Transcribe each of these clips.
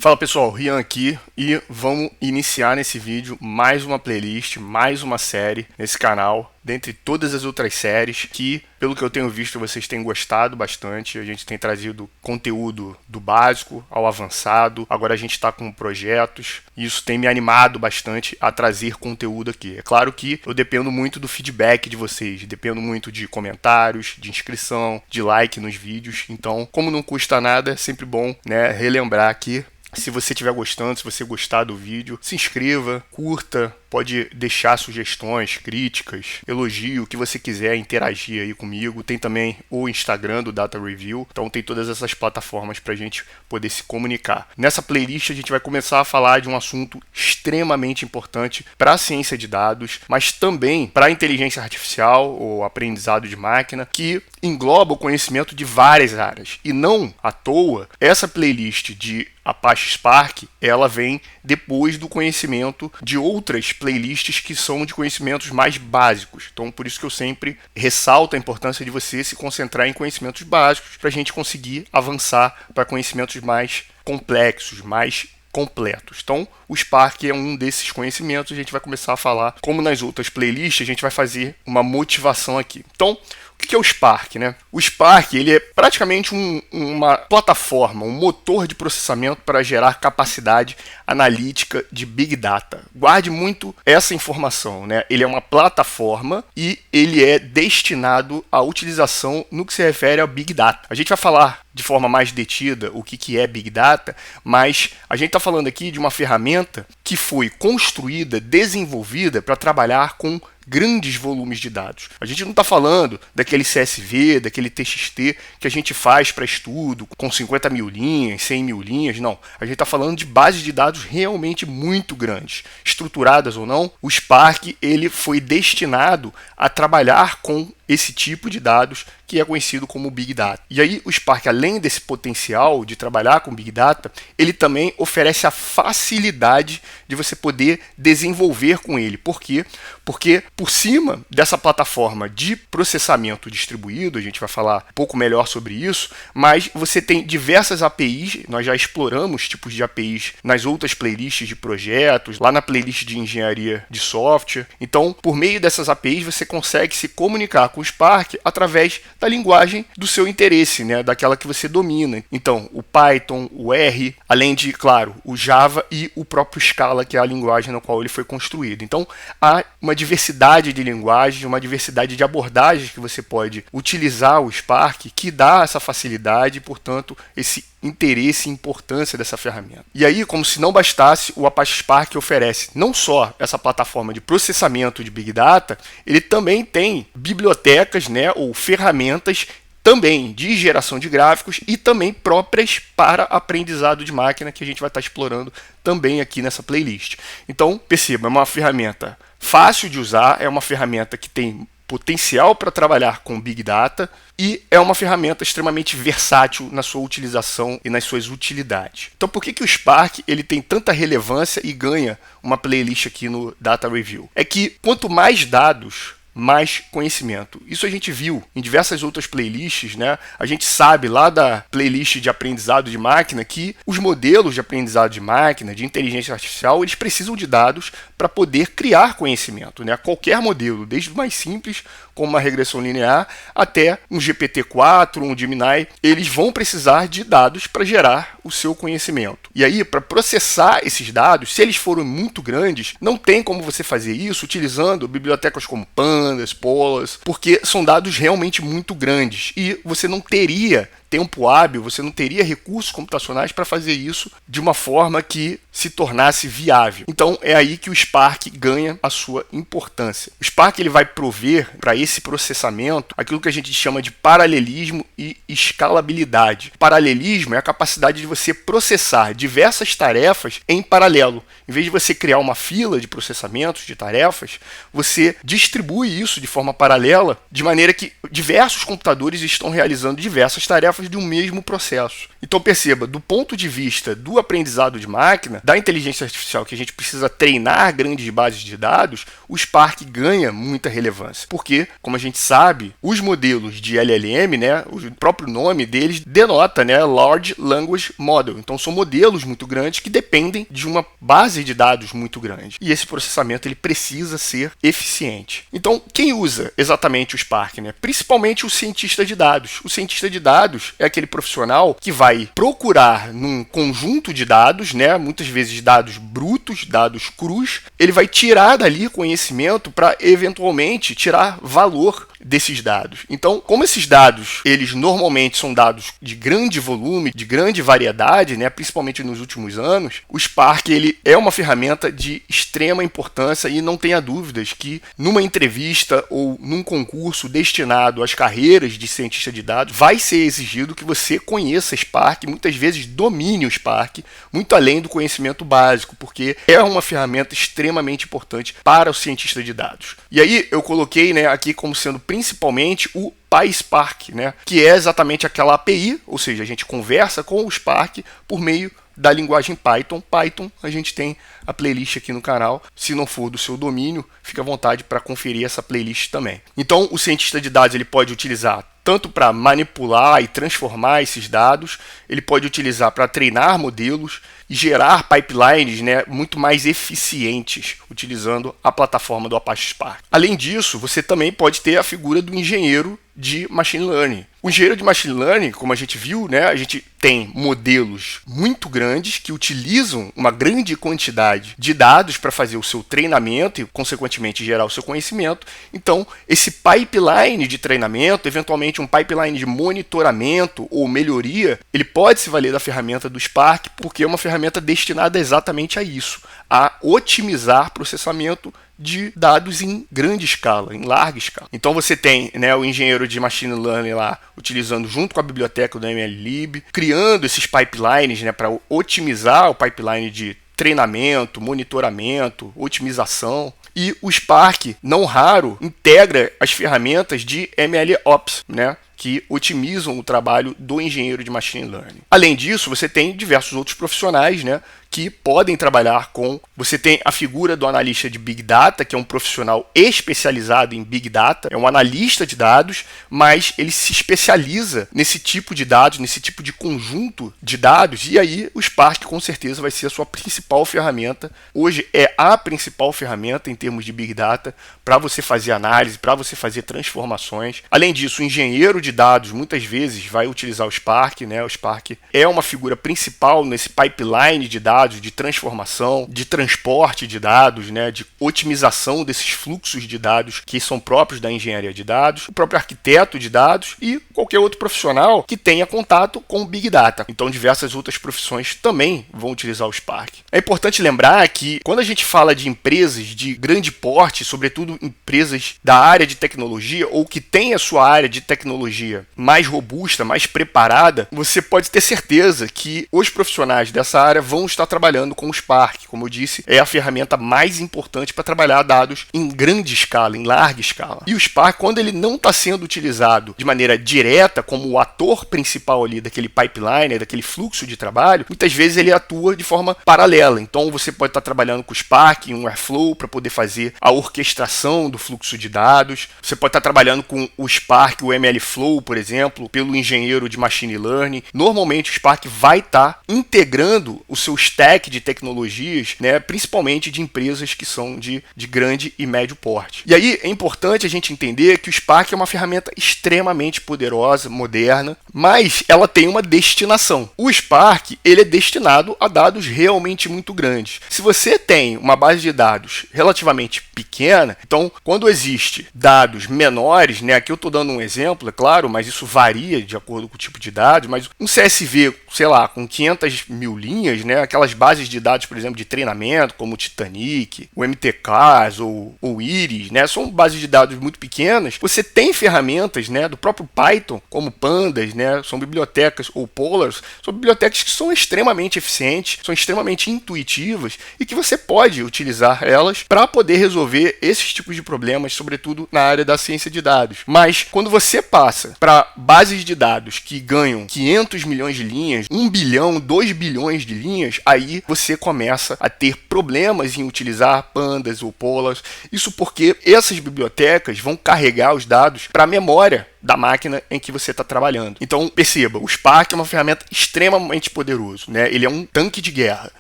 Fala pessoal, Rian aqui e vamos iniciar nesse vídeo mais uma playlist, mais uma série nesse canal, dentre todas as outras séries que, pelo que eu tenho visto, vocês têm gostado bastante. A gente tem trazido conteúdo do básico ao avançado, agora a gente está com projetos e isso tem me animado bastante a trazer conteúdo aqui. É claro que eu dependo muito do feedback de vocês, dependo muito de comentários, de inscrição, de like nos vídeos, então como não custa nada, é sempre bom, né, relembrar aqui. Se você estiver gostando, se você gostar do vídeo, se inscreva, curta, pode deixar sugestões, críticas, elogio, o que você quiser, interagir aí comigo. Tem também o Instagram do Data Review, então tem todas essas plataformas para a gente poder se comunicar. Nessa playlist a gente vai começar a falar de um assunto extremamente importante para a ciência de dados, mas também para a inteligência artificial ou aprendizado de máquina, que engloba o conhecimento de várias áreas. E não à toa, essa playlist de Apache Spark, ela vem depois do conhecimento de outras playlists que são de conhecimentos mais básicos. Então, por isso que eu sempre ressalto a importância de você se concentrar em conhecimentos básicos para a gente conseguir avançar para conhecimentos mais complexos, mais completos. Então, o Spark é um desses conhecimentos. A gente vai começar a falar, como nas outras playlists, a gente vai fazer uma motivação aqui. Então, o que é o Spark, né? O Spark ele é praticamente uma plataforma, um motor de processamento para gerar capacidade analítica de Big Data. Guarde muito essa informação, né? Ele é uma plataforma e ele é destinado à utilização no que se refere ao Big Data. A gente vai falar de forma mais detida o que é Big Data, mas a gente está falando aqui de uma ferramenta que foi construída, desenvolvida para trabalhar com grandes volumes de dados. A gente não está falando daquele CSV, daquele TXT que a gente faz para estudo com 50 mil linhas, 100 mil linhas, não. A gente está falando de bases de dados realmente muito grandes, estruturadas ou não. O Spark ele foi destinado a trabalhar com esse tipo de dados que é conhecido como Big Data. E aí o Spark, além desse potencial de trabalhar com Big Data, ele também oferece a facilidade de você poder desenvolver com ele. Por quê? Porque por cima dessa plataforma de processamento distribuído, a gente vai falar um pouco melhor sobre isso, mas você tem diversas APIs, nós já exploramos tipos de APIs nas outras playlists de projetos, lá na playlist de engenharia de software. Então, por meio dessas APIs, você consegue se comunicar com o Spark através da linguagem do seu interesse, né? Daquela que você domina. Então, o Python, o R, além de, claro, o Java e o próprio Scala, que é a linguagem na qual ele foi construído. Então, há uma diversidade de linguagens, uma diversidade de abordagens que você pode utilizar o Spark, que dá essa facilidade e, portanto, esse interesse e importância dessa ferramenta. E aí, como se não bastasse, o Apache Spark oferece não só essa plataforma de processamento de Big Data, ele também tem bibliotecas, né, ou ferramentas também de geração de gráficos e também próprias para aprendizado de máquina, que a gente vai estar explorando também aqui nessa playlist. Então, perceba, é uma ferramenta fácil de usar, é uma ferramenta que tem potencial para trabalhar com Big Data e é uma ferramenta extremamente versátil na sua utilização e nas suas utilidades. Então, por que o Spark ele tem tanta relevância e ganha uma playlist aqui no Data Review? É que quanto mais dados, mais conhecimento. Isso a gente viu em diversas outras playlists, né? A gente sabe lá da playlist de aprendizado de máquina que os modelos de aprendizado de máquina, de inteligência artificial, eles precisam de dados para poder criar conhecimento, né? Qualquer modelo, desde o mais simples, como uma regressão linear, até um GPT-4, um Gemini, eles vão precisar de dados para gerar o seu conhecimento. E aí, para processar esses dados, se eles forem muito grandes, não tem como você fazer isso utilizando bibliotecas como Pandas, Polas, porque são dados realmente muito grandes e você não teria tempo hábil, você não teria recursos computacionais para fazer isso de uma forma que se tornasse viável. Então é aí que o Spark ganha a sua importância. O Spark ele vai prover para esse processamento aquilo que a gente chama de paralelismo e escalabilidade. Paralelismo é a capacidade de você processar diversas tarefas em paralelo. Em vez de você criar uma fila de processamentos de tarefas, você distribui isso de forma paralela, de maneira que diversos computadores estão realizando diversas tarefas tarefas de um mesmo processo. Então perceba, do ponto de vista do aprendizado de máquina, da inteligência artificial que a gente precisa treinar grandes bases de dados, o Spark ganha muita relevância. Porque, como a gente sabe, os modelos de LLM, né, o próprio nome deles denota, né, Large Language Model. Então são modelos muito grandes que dependem de uma base de dados muito grande. E esse processamento ele precisa ser eficiente. Então, quem usa exatamente o Spark, né? Principalmente o cientista de dados. O cientista de dados é aquele profissional que vai procurar num conjunto de dados, né? Muitas vezes dados brutos, dados crus. Ele vai tirar dali conhecimento para eventualmente tirar valor desses dados. Então, como esses dados, eles normalmente são dados de grande volume, de grande variedade, né, principalmente nos últimos anos, o Spark ele é uma ferramenta de extrema importância e não tenha dúvidas que numa entrevista ou num concurso destinado às carreiras de cientista de dados, vai ser exigido que você conheça Spark, muitas vezes domine o Spark, muito além do conhecimento básico, porque é uma ferramenta extremamente importante para o cientista de dados. E aí eu coloquei, né, aqui como sendo principalmente o PySpark, né, que é exatamente aquela API, ou seja, a gente conversa com o Spark por meio da linguagem Python. Python, a gente tem a playlist aqui no canal. Se não for do seu domínio, fica à vontade para conferir essa playlist também. Então, o cientista de dados ele pode utilizar tanto para manipular e transformar esses dados, ele pode utilizar para treinar modelos e gerar pipelines, né, muito mais eficientes, utilizando a plataforma do Apache Spark. Além disso, você também pode ter a figura do engenheiro de Machine Learning. O engenheiro de Machine Learning, como a gente viu, né, a gente tem modelos muito grandes que utilizam uma grande quantidade de dados para fazer o seu treinamento e, consequentemente, gerar o seu conhecimento. Então, esse pipeline de treinamento, eventualmente um pipeline de monitoramento ou melhoria, ele pode se valer da ferramenta do Spark, porque é uma ferramenta destinada exatamente a isso, a otimizar processamento de dados em grande escala, em larga escala. Então você tem, né, o engenheiro de Machine Learning lá utilizando junto com a biblioteca do MLlib, criando esses pipelines, né, para otimizar o pipeline de treinamento, monitoramento, otimização. E o Spark, não raro, integra as ferramentas de MLOps, né, que otimizam o trabalho do engenheiro de Machine Learning. Além disso, você tem diversos outros profissionais, né, que podem trabalhar com... Você tem a figura do analista de Big Data, que é um profissional especializado em Big Data, é um analista de dados, mas ele se especializa nesse tipo de dados, nesse tipo de conjunto de dados, e aí o Spark com certeza vai ser a sua principal ferramenta. Hoje é a principal ferramenta em termos de Big Data para você fazer análise, para você fazer transformações. Além disso, o engenheiro de dados muitas vezes vai utilizar o Spark, né? O Spark é uma figura principal nesse pipeline de dados, de transformação, de transporte de dados, né, de otimização desses fluxos de dados que são próprios da engenharia de dados, o próprio arquiteto de dados e qualquer outro profissional que tenha contato com o Big Data. Então, diversas outras profissões também vão utilizar o Spark. É importante lembrar que quando a gente fala de empresas de grande porte, sobretudo empresas da área de tecnologia ou que têm a sua área de tecnologia mais robusta, mais preparada, você pode ter certeza que os profissionais dessa área vão estar trabalhando com o Spark. Como eu disse, é a ferramenta mais importante para trabalhar dados em grande escala, em larga escala. E o Spark, quando ele não está sendo utilizado de maneira direta como o ator principal ali daquele pipeline, daquele fluxo de trabalho, muitas vezes ele atua de forma paralela. Então você pode estar trabalhando com o Spark em um Airflow para poder fazer a orquestração do fluxo de dados. Você pode estar trabalhando com o Spark, o MLflow, por exemplo, pelo engenheiro de Machine Learning. Normalmente o Spark vai estar integrando o seu stack de tecnologias, né, principalmente de empresas que são de grande e médio porte. E aí é importante a gente entender que o Spark é uma ferramenta extremamente poderosa, moderna, mas ela tem uma destinação. O Spark ele é destinado a dados realmente muito grandes. Se você tem uma base de dados relativamente pequena, então quando existe dados menores, né, aqui eu estou dando um exemplo, é claro, mas isso varia de acordo com o tipo de dados, mas um CSV, sei lá, com 500 mil linhas, né, aquelas bases de dados, por exemplo, de treinamento, como o Titanic, o MTKs ou o Iris, né, são bases de dados muito pequenas. Você tem ferramentas, né, do próprio Python, como Pandas, né, são bibliotecas, ou Polars, são bibliotecas que são extremamente eficientes, são extremamente intuitivas e que você pode utilizar elas para poder resolver esses tipos de problemas, sobretudo na área da ciência de dados. Mas quando você passa passa para bases de dados que ganham 500 milhões de linhas, 1 bilhão, 2 bilhões de linhas, aí você começa a ter problemas em utilizar pandas ou polas. Isso porque essas bibliotecas vão carregar os dados para a memória da máquina em que você está trabalhando. Então, perceba, o Spark é uma ferramenta extremamente poderosa, né? Ele é um tanque de guerra.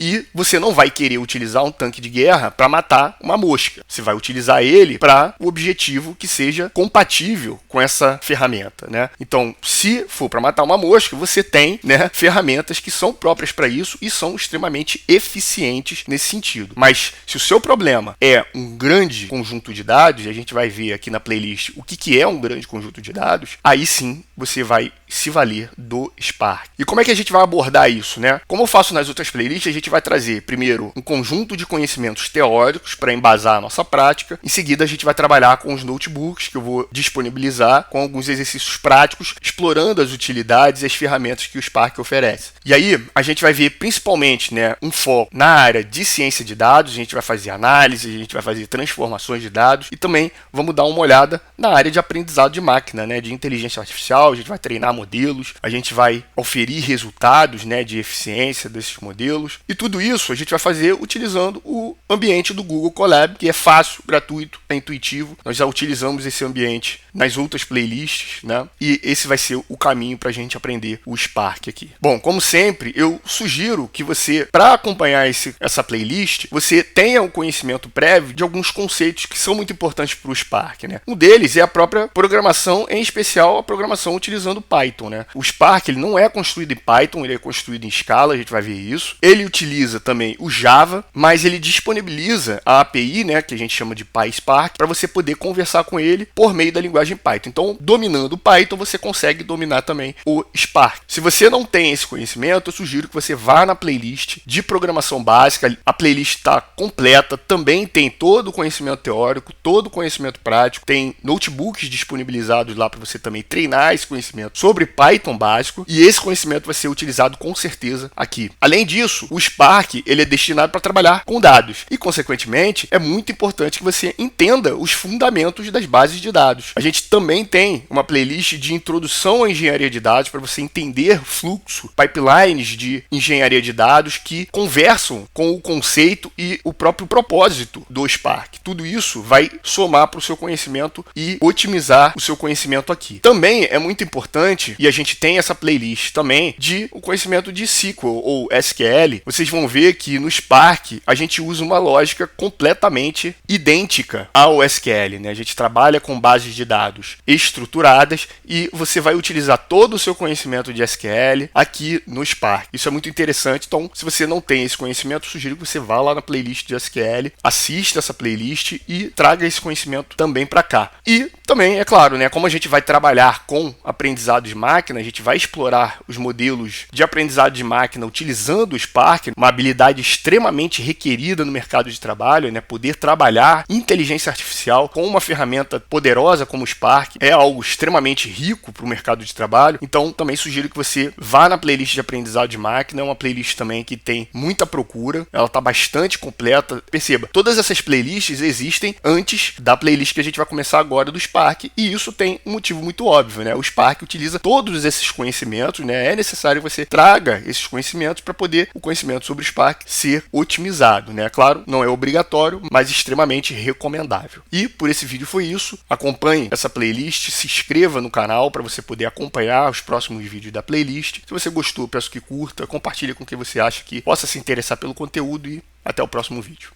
E você não vai querer utilizar um tanque de guerra para matar uma mosca. Você vai utilizar ele para o objetivo que seja compatível com essa ferramenta, né? Então, se for para matar uma mosca, você tem, né, ferramentas que são próprias para isso e são extremamente eficientes nesse sentido. Mas se o seu problema é um grande conjunto de dados, e a gente vai ver aqui na playlist o que é um grande conjunto de dados, aí sim você vai se valer do Spark. E como é que a gente vai abordar isso, né? Como eu faço nas outras playlists, a gente vai trazer primeiro um conjunto de conhecimentos teóricos para embasar a nossa prática. Em seguida, a gente vai trabalhar com os notebooks que eu vou disponibilizar com alguns exercícios práticos, explorando as utilidades e as ferramentas que o Spark oferece. E aí, a gente vai ver principalmente, né, um foco na área de ciência de dados, a gente vai fazer análise, a gente vai fazer transformações de dados e também vamos dar uma olhada na área de aprendizado de máquina, né, de inteligência artificial. A gente vai treinar modelos, a gente vai oferir resultados, né, de eficiência desses modelos. E tudo isso a gente vai fazer utilizando o ambiente do Google Colab, que é fácil, gratuito, é intuitivo. Nós já utilizamos esse ambiente nas outras playlists, né? E esse vai ser o caminho para a gente aprender o Spark aqui. Bom, como sempre, eu sugiro que você, para acompanhar essa playlist, você tenha um conhecimento prévio de alguns conceitos que são muito importantes para o Spark, né? Um deles é a própria programação, em especial a programação utilizando Python, né? O Spark ele não é construído em Python, ele é construído em Scala, a gente vai ver isso. Ele utiliza também o Java, mas ele disponibiliza a API, né, que a gente chama de PySpark, para você poder conversar com ele por meio da linguagem Python. Então, dominando o Python, você consegue dominar também o Spark. Se você não tem esse conhecimento, eu sugiro que você vá na playlist de programação básica. A playlist está completa, também tem todo o conhecimento teórico, todo o conhecimento prático, tem notebooks disponibilizados lá para você também treinar esse conhecimento sobre Python básico, e esse conhecimento vai ser utilizado com certeza aqui. Além disso, o Spark ele é destinado para trabalhar com dados e, consequentemente, é muito importante que você entenda os fundamentos das bases de dados. A gente também tem uma playlist de introdução à engenharia de dados para você entender fluxo, pipelines de engenharia de dados que conversam com o conceito e o próprio propósito do Spark. Tudo isso vai somar para o seu conhecimento e otimizar o seu conhecimento aqui. Também é muito importante, e a gente tem essa playlist também, de o conhecimento de SQL ou SQL. Vocês vão ver que no Spark a gente usa uma lógica completamente idêntica ao SQL, né? A gente trabalha com bases de dados estruturadas e você vai utilizar todo o seu conhecimento de SQL aqui no Spark. Isso é muito interessante. Então, se você não tem esse conhecimento, eu sugiro que você vá lá na playlist de SQL, assista essa playlist e traga esse conhecimento também para cá. E também, é claro, né, como a gente vai trabalhar com aprendizado de máquina, a gente vai explorar os modelos de aprendizado de máquina utilizando o Spark, uma habilidade extremamente requerida no mercado de trabalho, né? Poder trabalhar inteligência artificial com uma ferramenta poderosa como o Spark é algo extremamente rico para o mercado de trabalho. Então, também sugiro que você vá na playlist de aprendizado de máquina, é uma playlist também que tem muita procura, ela está bastante completa. Perceba, todas essas playlists existem antes da playlist que a gente vai começar agora do Spark, e isso tem um motivo muito óbvio, né? O Spark utiliza todos esses conhecimentos, né? É necessário que você traga esses conhecimentos para poder o conhecimento sobre o Spark ser otimizado, né? Claro, não é obrigatório, mas extremamente recomendável. E por esse vídeo foi isso. Acompanhe essa playlist, se inscreva no canal para você poder acompanhar os próximos vídeos da playlist. Se você gostou, peço que curta, compartilhe com quem você acha que possa se interessar pelo conteúdo e até o próximo vídeo.